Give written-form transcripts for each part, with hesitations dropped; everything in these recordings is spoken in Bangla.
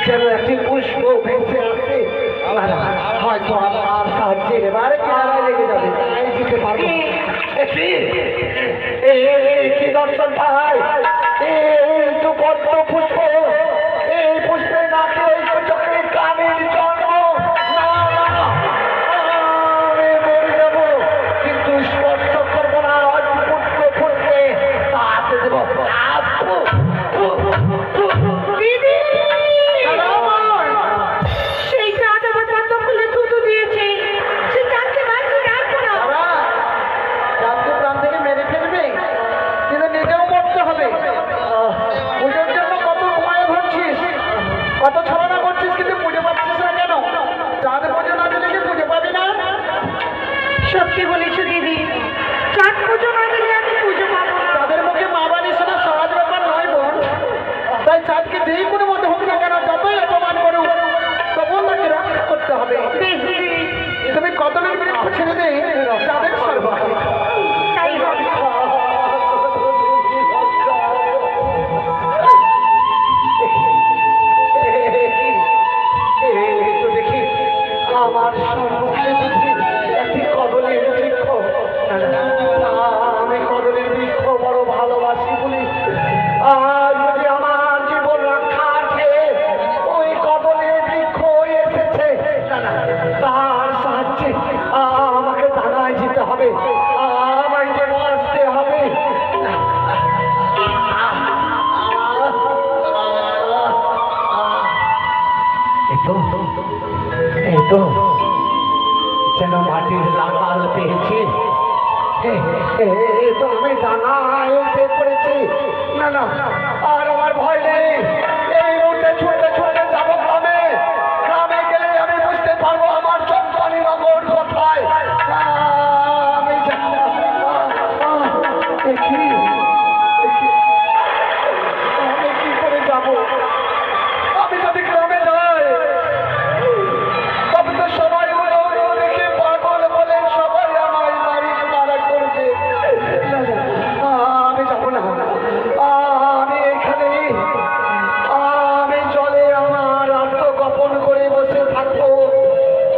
যেন একটি পুষ্প ভেসে আসে, হয়তো আমার সাহায্যে এবারে কেনারায় লেগে যাবে, দিতে পারবো। কি দর্শন ভাই, এই তো পদ্ম পুষ্প, এই পুষ্পে না খেয়ে চোখে কামের জন্ম, আমি মরে যাবো, কিন্তু স্পর্শ করবো না। পুষ্প ফুটবে তাতে দেবো। কত ছলনা করছিস, কিন্তু পুজো পাচ্ছিস না কেন? চাঁদের পুজো না দিলে কি পুজো পাবি না? সত্যি বলেছো দিদি, চাঁদ পুজো না দিলে আমি পুজো পাবো না। তাদের মুখে মা বাড়ি শোনা সহজ ব্যাপার নয় বোন। তাই চাঁদকে যেই কোনো মতে হোক না কেন, যতই অপমান করুক, তবুও তাকে রক্ষা করতে হবে। তুমি কদলের বৃক্ষ ছেড়ে দে, চাঁদের সর্বাধিক তাই হবে। আমার সম্মুখে একটি কদলের বৃক্ষ, আমি কদলের বৃক্ষ বড় ভালোবাসি বলি আজ যদি আমার জীবন রক্ষার্থে ওই কদলের বৃক্ষ এসেছে, তার সাহায্যে আমাকে দাঁড়ায় যেতে হবে, আমায় যে বাঁচতে হবে। এই তো যেন মাটির লাগাল পেয়েছি, তো আমি ডানায় উঠে পড়েছি। না না, আর আমার ভয় নেই। এই মুহূর্তে ছুটতে ছুটতে যাবো গ্রামে, গ্রামে গেলে আমি বুঝতে পারবো আমার চম্পানি নগর কোথায়। আমি কি করে যাবো? আমি যদি গ্রামে যাই তবে তো সবাই দেখে পাগল বলে, সবাই আমায় মারি মারা করবে। আমি যাবো না, আমি এখানে, আমি জলে আমার আত্মগোপন করে বসে থাকবো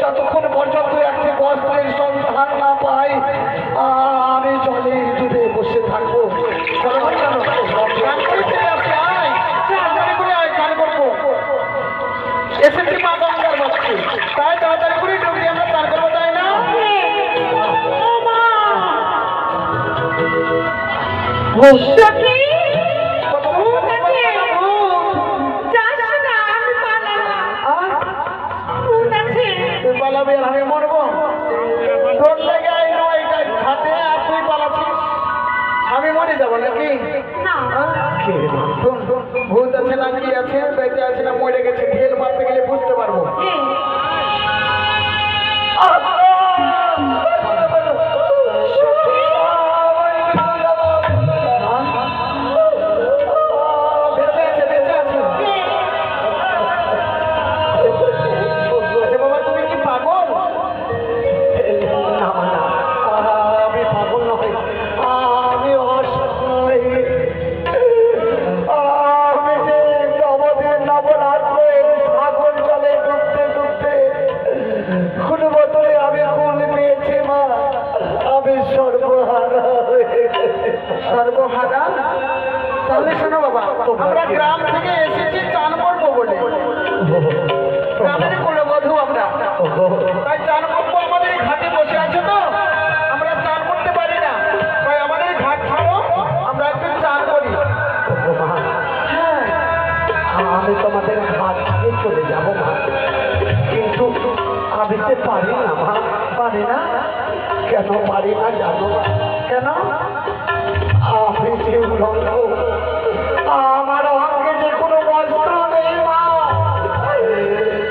যতক্ষণ পর্যন্ত একটি বস্ত্রের সন্ধান না পাই। আমি জলে ডুবে বসে থাকবো। এসেছি মা গঙ্গার বাচ্চা, তাই তাড়াতাড়ি করে ডুবি আমরা তার করবো, তাই না? সখী ভূত আছে যাস না আমি পালালাম ভূত আছে তুই পালাবি আর আমি মরবো তোর লেগে এই নয়টা ঘাটে আর তুই পালাচ্ছিস আমি মরে যাবো নাকি না শোন, ভূত আছে না কি আছে বেঁচে আছে না মরে গেছে ঢেল মারতে গেলে বুঝতে পারবো বেঁচে আছে বেঁচে আছে আচ্ছা বাবা তুমি কি পাগল না না আমি পাগল নই আমি অসহায় আমি যে নবদিন নবরাত্রে সাগর জলে ডুবতে ডুবতে কোন বছরে আমি কুল পেয়েছি মা আমি সর্বহারা হয়ে গেছি। সর্বহারা তাহলে শোনো বাবা আমরা গ্রাম থেকে এসেছি চান করবো বলে গ্রামের কোনো বধূ আমরা তাই চান করবো আমাদের এই ঘাটে বসে আছে তো আমরা চান করতে পারি না তাই আমাদের ঘাট ছাড়ো আমরা একটু চান করি হ্যাঁ আমি তোমাদের ঘাট থেকে চলে যাব মা কিন্তু আমি যে পারি না মা পারি না কেন পারি না জানো না? কেন আমি যে উলঙ্গ আমার অঙ্গে যে কোনো বস্ত্র নেই মা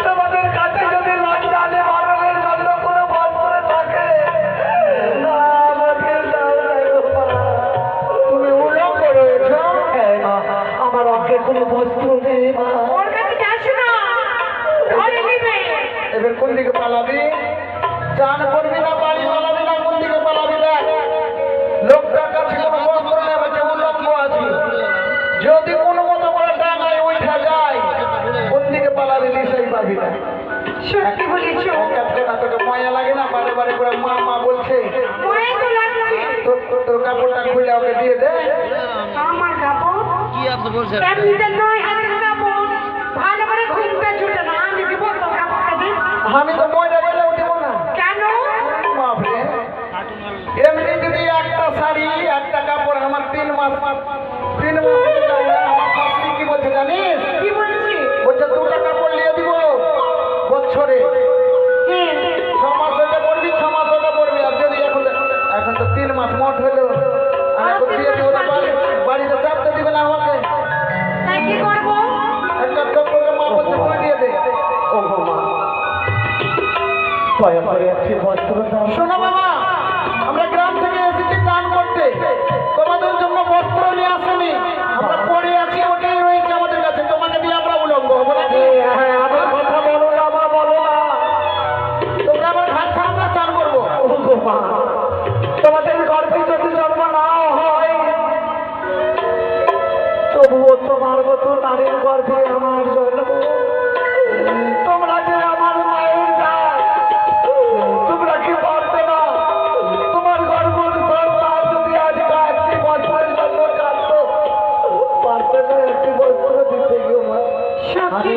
তোমাদের কাছে যদি লজ্জা নিবারণের জন্য কোনো বস্ত্র থাকে আমাকে দাও না গো মা। তুমি উলঙ্গ রয়েছ হ্যাঁ মা আমার অঙ্গে কোনো বস্ত্র নেই মা ওর কাছে যাস না ধরে নিবে এবার কোন দিকে পালাবি চান করবি না বাড়ি পালাবি না কোন দিকে পালাবি দেখ লোকটার কাছে কোনো বস্ত্র নেই বলছে উলঙ্গ আছি যদি কোনো মতো করে ডাঙায় উঠা যায় কোন দিকে পালাবি নিশ্চয়ই পাবি না সত্যি বলেছ কাছে না তোকে মায়া লাগে না বারে বারে করে মা মা বলছে মনে তো লাগছে তোর কাপড়টা খুলে ওকে দিয়ে দে আমার কাপড় কি আপনি বলছেন এমনিতে নয় হাতের কাপড় ভালো করে ঘুমটা ছুটে না আমি দিব তো কাপড়টা দিই আমি তো ময়দা গেলেও দিব না কেন বাপরে এমনি যদি একটা শাড়ি একটা কাপড় আমার 3 মাস হতে যায় না আমার শাশুড়ি কি বলছে জানিস কি বলছি বলছে 2টা কাপড় নিয়ে দিব বছরে হ্যাঁ 6 মাস ওটা পড়বি 6 মাস ওটা পড়বি আর যদি এখন তো 3 মাস মোট হলো আর এখন দিয়ে দিব তো বাড়িতে চাপতে দিবে না আমাকে তাই কি করবো একটা কাপড়কে মা বলছে তুই দিয়ে দে ও মা দয়া করে একটি বস্ত্র দাও শোনো বাবা আমরা গ্রাম থেকে এসেছি চান করতে তোমাদের জন্য বস্ত্র নিয়ে আসেনি আমরা পড়ে আছি ওটাই রয়েছে আমাদের কাছে তোমাকে দিয়ে আমরা উলঙ্গ হবো নাকি হ্যাঁ আমার কথা বলো না মা বলো না তোমরা আমার ঘাট ছাড়া আমরা চান করবো ও মা তোমাদের গর্ভে যদি জন্ম না হয় তবুও তোমার মতো নারীর গর্ভে আমার জন্ম তোমরা যে আমার মায়ের জাত তোমরা কি পারতে না তোমার গর্ভের সন্তান যদি আজ একটি বছরের জন্য কাঁদত পারতে না একটি বছর দিতে গিয়ে মা সত্যি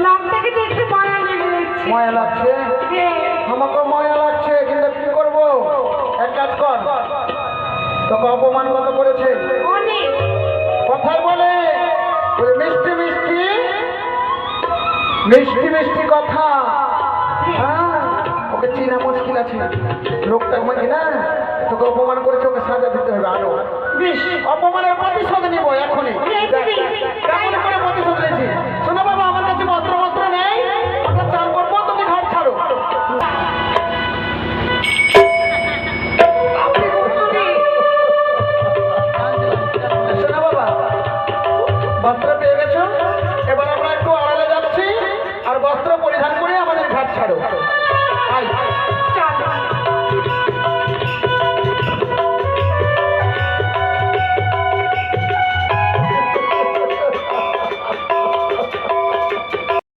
লোকটাকে দেখতে মায়া লেগে যাচ্ছে মায়া লাগছে হ্যাঁ আমাকে মায়া লাগছে কিন্তু কি করব এক কাজ কর তোকে অপমান কত করেছে অনেক কথাই বলে ওই মিষ্টি মিষ্টি মিষ্টি মিষ্টি কথা হ্যাঁ ওকে চেনা মুশকিল আছে লোকটা আমাকে না তোকে অপমান করেছে ওকে সাজা দিতে হবে আরো বেশ অপমানের প্রতিশোধ নিব এখনই কেমন করে প্রতিশোধ নিয়েছি শোনো বাবা আমার কাছে বস্ত্র নেই আমরা চান করবো তুমি ঘর ছাড়ো শোনো বাবা বস্ত্র পেয়ে গেছো এবার আমরা একটু আড়ালে যাচ্ছি আর বস্ত্র পরিধান করে আমাদের ঘাট ছাড়ো